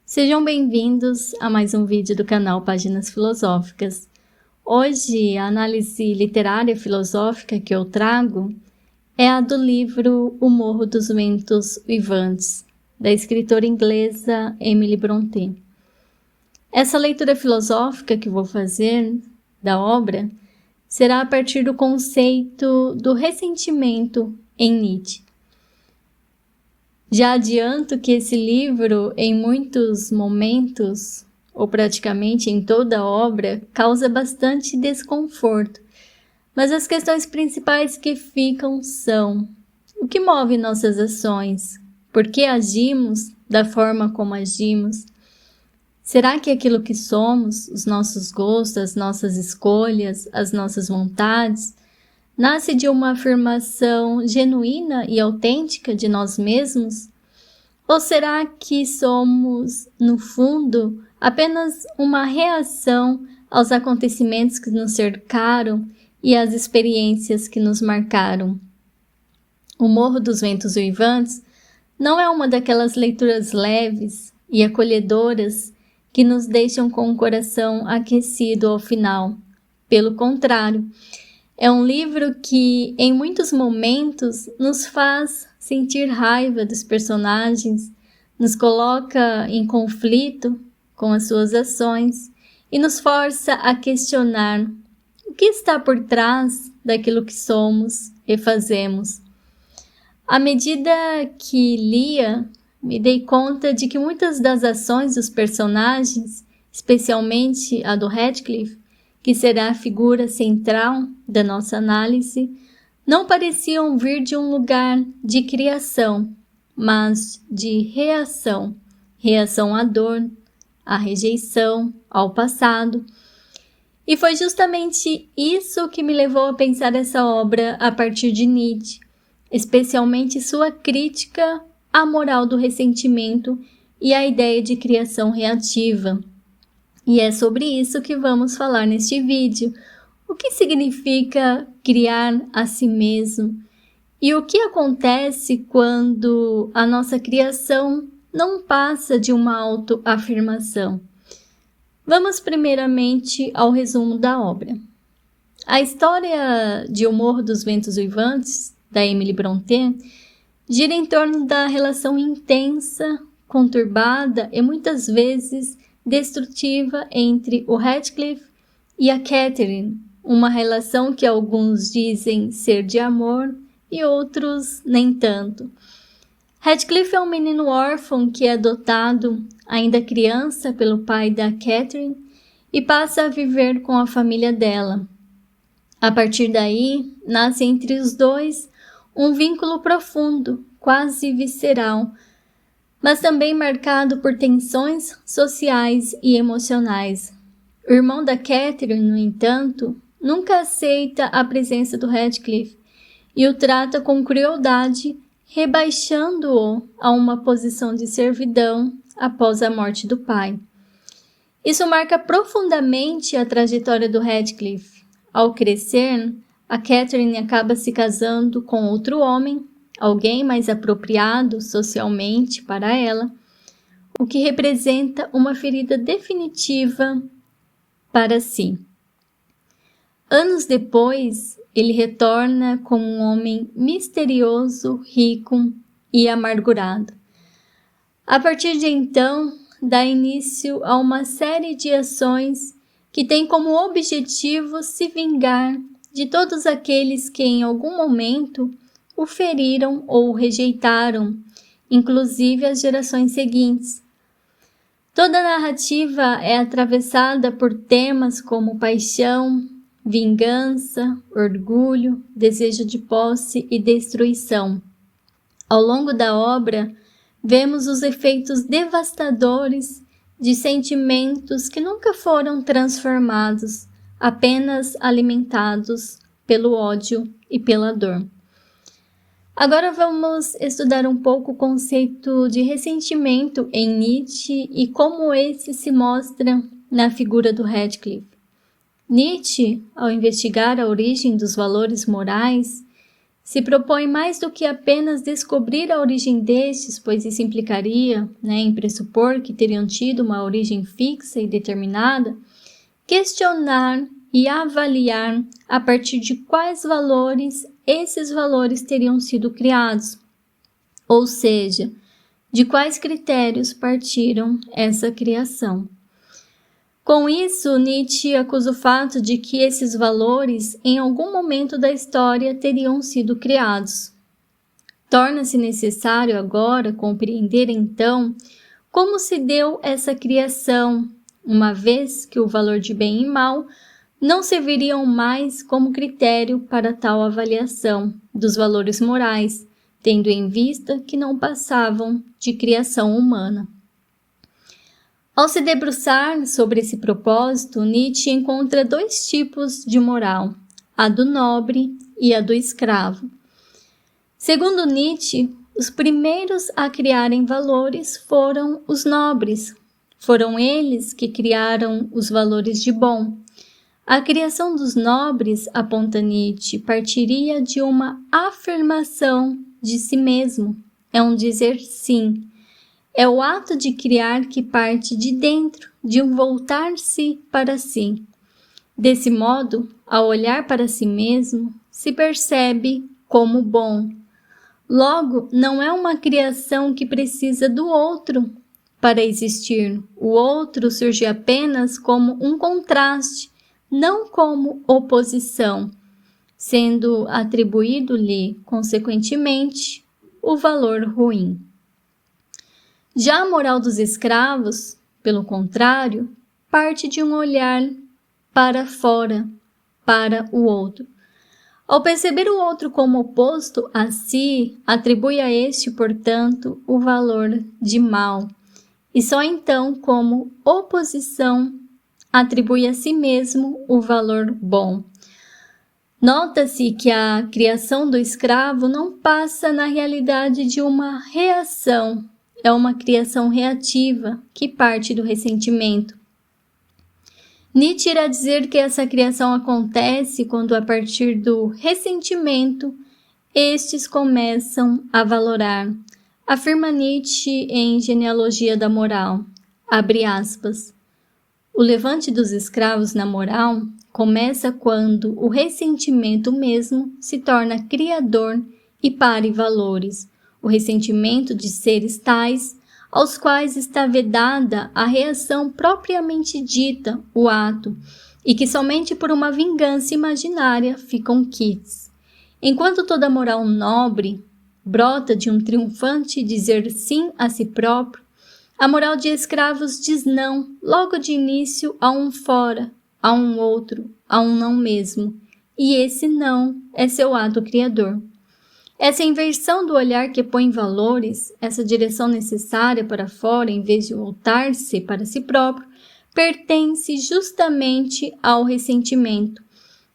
Sejam bem-vindos a mais um vídeo do canal Páginas Filosóficas. Hoje, a análise literária filosófica que eu trago é a do livro O Morro dos Ventos Uivantes, da escritora inglesa Emily Brontë. Essa leitura filosófica que vou fazer da obra será a partir do conceito do ressentimento em Nietzsche. Já adianto que esse livro, em muitos momentos, ou praticamente em toda a obra, causa bastante desconforto. Mas as questões principais que ficam são: o que move nossas ações? Por que agimos da forma como agimos? Será que aquilo que somos, os nossos gostos, as nossas escolhas, as nossas vontades, nasce de uma afirmação genuína e autêntica de nós mesmos? Ou será que somos, no fundo, apenas uma reação aos acontecimentos que nos cercaram e às experiências que nos marcaram? O Morro dos Ventos Uivantes não é uma daquelas leituras leves e acolhedoras que nos deixam com o coração aquecido ao final. Pelo contrário, é um livro que, em muitos momentos, nos faz sentir raiva dos personagens, nos coloca em conflito com as suas ações e nos força a questionar o que está por trás daquilo que somos e fazemos. À medida que lia, me dei conta de que muitas das ações dos personagens, especialmente a do Heathcliff, que será a figura central da nossa análise, não pareciam vir de um lugar de criação, mas de reação. Reação à dor, à rejeição, ao passado. E foi justamente isso que me levou a pensar essa obra a partir de Nietzsche, especialmente sua crítica à moral do ressentimento e à ideia de criação reativa. E é sobre isso que vamos falar neste vídeo. O que significa criar a si mesmo? E o que acontece quando a nossa criação não passa de uma autoafirmação? Vamos primeiramente ao resumo da obra. A história de O Morro dos Ventos Uivantes, da Emily Brontë, gira em torno da relação intensa, conturbada e muitas vezes destrutiva entre o Heathcliff e a Catherine, uma relação que alguns dizem ser de amor e outros nem tanto. Heathcliff é um menino órfão que é adotado, ainda criança, pelo pai da Catherine e passa a viver com a família dela. A partir daí, nasce entre os dois um vínculo profundo, quase visceral, mas também marcado por tensões sociais e emocionais. O irmão da Catherine, no entanto, nunca aceita a presença do Heathcliff e o trata com crueldade, rebaixando-o a uma posição de servidão após a morte do pai. Isso marca profundamente a trajetória do Heathcliff. Ao crescer, a Catherine acaba se casando com outro homem, alguém mais apropriado socialmente para ela, o que representa uma ferida definitiva para si. Anos depois, ele retorna como um homem misterioso, rico e amargurado. A partir de então, dá início a uma série de ações que têm como objetivo se vingar de todos aqueles que em algum momento o feriram ou o rejeitaram, inclusive as gerações seguintes. Toda a narrativa é atravessada por temas como paixão, vingança, orgulho, desejo de posse e destruição. Ao longo da obra, vemos os efeitos devastadores de sentimentos que nunca foram transformados, apenas alimentados pelo ódio e pela dor. Agora vamos estudar um pouco o conceito de ressentimento em Nietzsche e como esse se mostra na figura do Heathcliff. Nietzsche, ao investigar a origem dos valores morais, se propõe mais do que apenas descobrir a origem destes, pois isso implicaria, em pressupor que teriam tido uma origem fixa e determinada, questionar e avaliar a partir de quais valores esses valores teriam sido criados, ou seja, de quais critérios partiram essa criação. Com isso, Nietzsche acusa o fato de que esses valores, em algum momento da história, teriam sido criados. Torna-se necessário agora compreender, então, como se deu essa criação, uma vez que o valor de bem e mal não serviriam mais como critério para tal avaliação dos valores morais, tendo em vista que não passavam de criação humana. Ao se debruçar sobre esse propósito, Nietzsche encontra dois tipos de moral, a do nobre e a do escravo. Segundo Nietzsche, os primeiros a criarem valores foram os nobres. Foram eles que criaram os valores de bom. A criação dos nobres, aponta Nietzsche, partiria de uma afirmação de si mesmo. É um dizer sim. É o ato de criar que parte de dentro, de um voltar-se para si. Desse modo, ao olhar para si mesmo, se percebe como bom. Logo, não é uma criação que precisa do outro para existir. O outro surge apenas como um contraste, não como oposição, sendo atribuído-lhe, consequentemente, o valor ruim. Já a moral dos escravos, pelo contrário, parte de um olhar para fora, para o outro. Ao perceber o outro como oposto a si, atribui a este, portanto, o valor de mal, e só então, como oposição, atribui a si mesmo o valor bom. Nota-se que a criação do escravo não passa na realidade de uma reação, é uma criação reativa que parte do ressentimento. Nietzsche irá dizer que essa criação acontece quando, a partir do ressentimento, estes começam a valorar. Afirma Nietzsche em Genealogia da Moral, abre aspas, o levante dos escravos na moral começa quando o ressentimento mesmo se torna criador e pare valores, o ressentimento de seres tais aos quais está vedada a reação propriamente dita, o ato, e que somente por uma vingança imaginária ficam quites. Enquanto toda moral nobre brota de um triunfante dizer sim a si próprio, a moral de escravos diz não logo de início a um fora, a um outro, a um não mesmo, e esse não é seu ato criador. Essa inversão do olhar que põe valores, essa direção necessária para fora em vez de voltar-se para si próprio, pertence justamente ao ressentimento.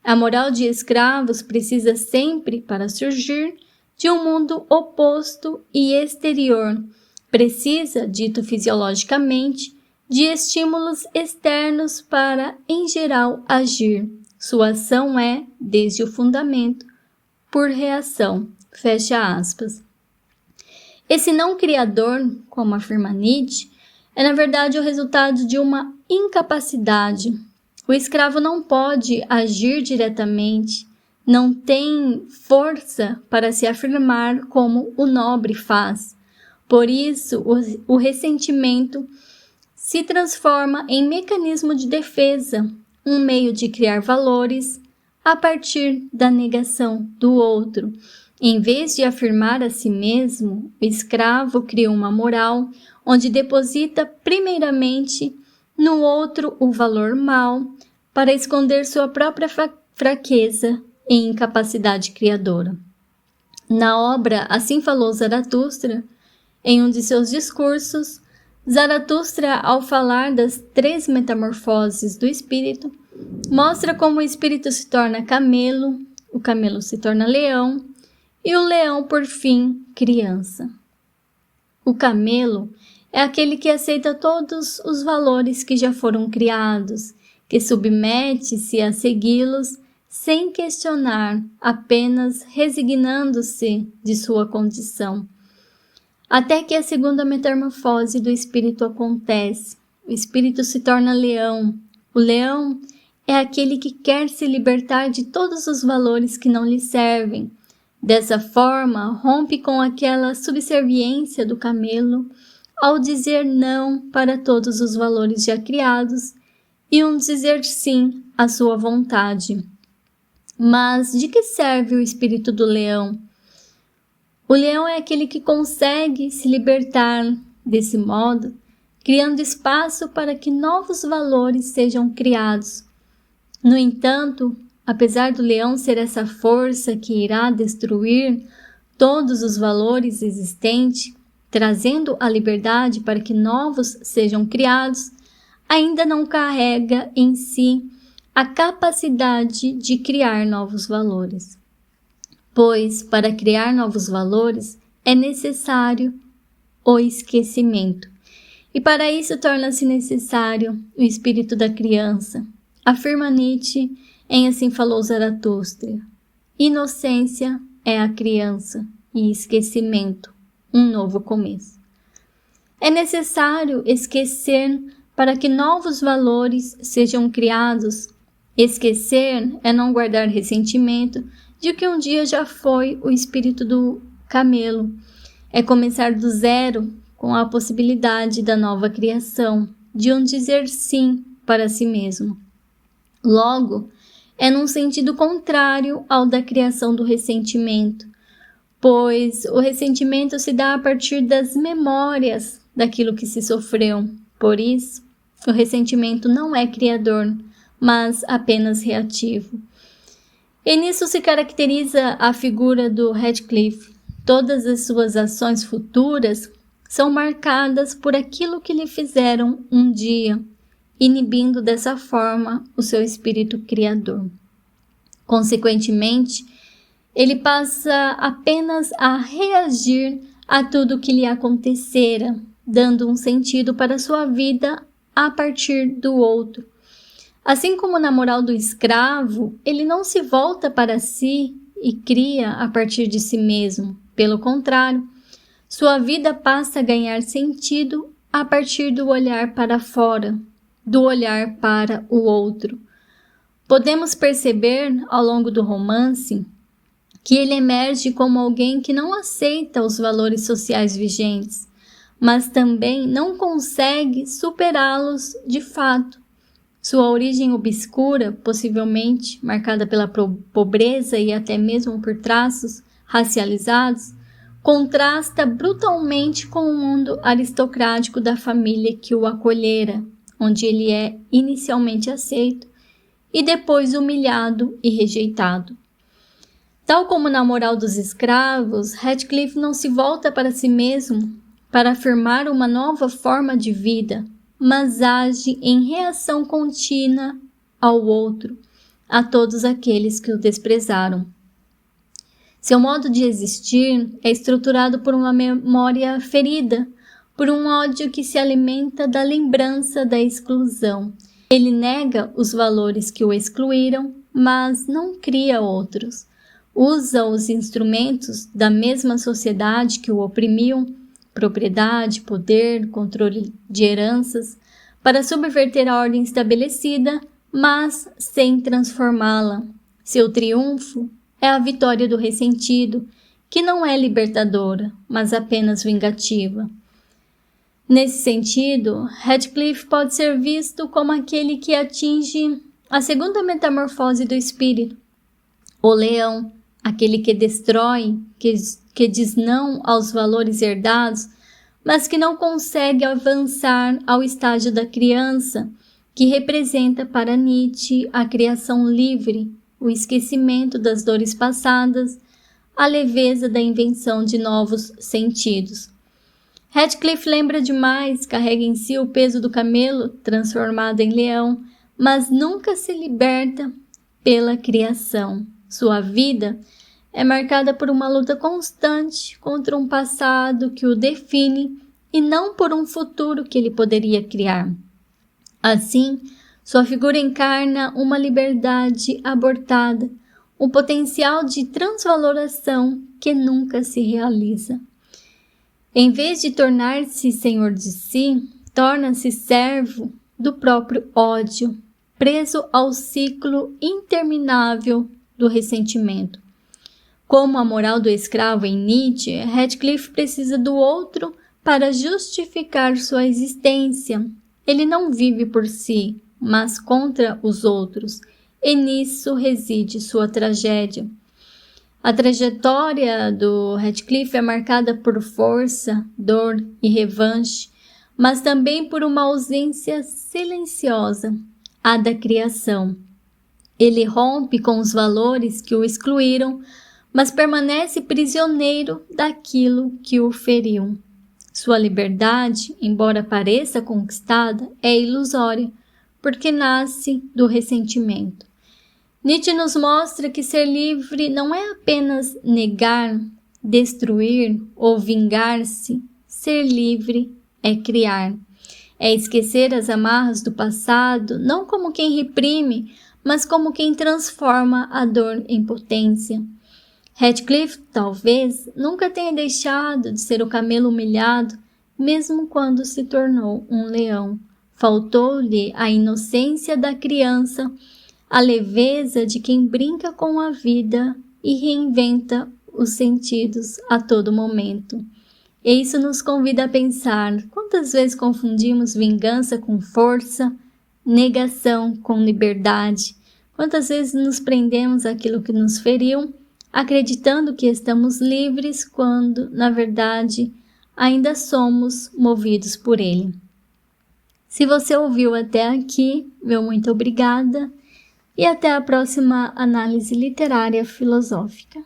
A moral de escravos precisa sempre, para surgir, de um mundo oposto e exterior. Precisa, dito fisiologicamente, de estímulos externos para, em geral, agir. Sua ação é, desde o fundamento, por reação. Fecha aspas. Esse não criador, como afirma Nietzsche, é na verdade o resultado de uma incapacidade. O escravo não pode agir diretamente, não tem força para se afirmar como o nobre faz. Por isso, o ressentimento se transforma em mecanismo de defesa, um meio de criar valores a partir da negação do outro. Em vez de afirmar a si mesmo, o escravo cria uma moral onde deposita primeiramente no outro o valor mal para esconder sua própria fraqueza e incapacidade criadora. Na obra Assim Falou Zaratustra, em um de seus discursos, Zaratustra, ao falar das 3 metamorfoses do espírito, mostra como o espírito se torna camelo, o camelo se torna leão, e o leão, por fim, criança. O camelo é aquele que aceita todos os valores que já foram criados, que submete-se a segui-los sem questionar, apenas resignando-se de sua condição. Até que a segunda metamorfose do espírito acontece. O espírito se torna leão. O leão é aquele que quer se libertar de todos os valores que não lhe servem. Dessa forma, rompe com aquela subserviência do camelo ao dizer não para todos os valores já criados e dizer sim à sua vontade. Mas de que serve o espírito do leão? O leão é aquele que consegue se libertar desse modo, criando espaço para que novos valores sejam criados. No entanto, apesar do leão ser essa força que irá destruir todos os valores existentes, trazendo a liberdade para que novos sejam criados, ainda não carrega em si a capacidade de criar novos valores. Pois, para criar novos valores, é necessário o esquecimento. E para isso torna-se necessário o espírito da criança. Afirma Nietzsche em Assim Falou Zaratustra. Inocência é a criança e esquecimento, um novo começo. É necessário esquecer para que novos valores sejam criados. Esquecer é não guardar ressentimento de que um dia já foi o espírito do camelo. É começar do zero com a possibilidade da nova criação, de dizer sim para si mesmo. Logo, é num sentido contrário ao da criação do ressentimento, pois o ressentimento se dá a partir das memórias daquilo que se sofreu. Por isso, o ressentimento não é criador, mas apenas reativo. E nisso se caracteriza a figura do Radcliffe. Todas as suas ações futuras são marcadas por aquilo que lhe fizeram um dia, inibindo dessa forma o seu espírito criador. Consequentemente, ele passa apenas a reagir a tudo que lhe acontecera, dando um sentido para sua vida a partir do outro. Assim como na moral do escravo, ele não se volta para si e cria a partir de si mesmo. Pelo contrário, sua vida passa a ganhar sentido a partir do olhar para fora, do olhar para o outro. Podemos perceber, ao longo do romance, que ele emerge como alguém que não aceita os valores sociais vigentes, mas também não consegue superá-los de fato. Sua origem obscura, possivelmente marcada pela pobreza e até mesmo por traços racializados, contrasta brutalmente com o mundo aristocrático da família que o acolhera, onde ele é inicialmente aceito e depois humilhado e rejeitado. Tal como na moral dos escravos, Radcliffe não se volta para si mesmo para afirmar uma nova forma de vida, mas age em reação contínua ao outro, a todos aqueles que o desprezaram. Seu modo de existir é estruturado por uma memória ferida, por um ódio que se alimenta da lembrança da exclusão. Ele nega os valores que o excluíram, mas não cria outros. Usa os instrumentos da mesma sociedade que o oprimiam, propriedade, poder, controle de heranças, para subverter a ordem estabelecida, mas sem transformá-la. Seu triunfo é a vitória do ressentido, que não é libertadora, mas apenas vingativa. Nesse sentido, Radcliffe pode ser visto como aquele que atinge a segunda metamorfose do espírito. O leão, aquele que destrói, que diz não aos valores herdados, mas que não consegue avançar ao estágio da criança, que representa para Nietzsche a criação livre, o esquecimento das dores passadas, a leveza da invenção de novos sentidos. Radcliffe lembra demais, carrega em si o peso do camelo transformado em leão, mas nunca se liberta pela criação. Sua vida é marcada por uma luta constante contra um passado que o define e não por um futuro que ele poderia criar. Assim, Sua figura encarna uma liberdade abortada, um potencial de transvaloração que nunca se realiza. Em vez de tornar-se senhor de si, torna-se servo do próprio ódio, preso ao ciclo interminável do ressentimento. Como a moral do escravo em Nietzsche, Heathcliff precisa do outro para justificar sua existência. Ele não vive por si, mas contra os outros, e nisso reside sua tragédia. A trajetória do Heathcliff é marcada por força, dor e revanche, mas também por uma ausência silenciosa, a da criação. Ele rompe com os valores que o excluíram, mas permanece prisioneiro daquilo que o feriu. Sua liberdade, embora pareça conquistada, é ilusória, porque nasce do ressentimento. Nietzsche nos mostra que ser livre não é apenas negar, destruir ou vingar-se. Ser livre é criar. É esquecer as amarras do passado, não como quem reprime, mas como quem transforma a dor em potência. Heathcliff, talvez, nunca tenha deixado de ser o camelo humilhado, mesmo quando se tornou um leão. Faltou-lhe a inocência da criança, a leveza de quem brinca com a vida e reinventa os sentidos a todo momento. E isso nos convida a pensar quantas vezes confundimos vingança com força, negação com liberdade, quantas vezes nos prendemos àquilo que nos feriu, acreditando que estamos livres quando, na verdade, ainda somos movidos por ele. Se você ouviu até aqui, meu muito obrigada. E até a próxima análise literária filosófica.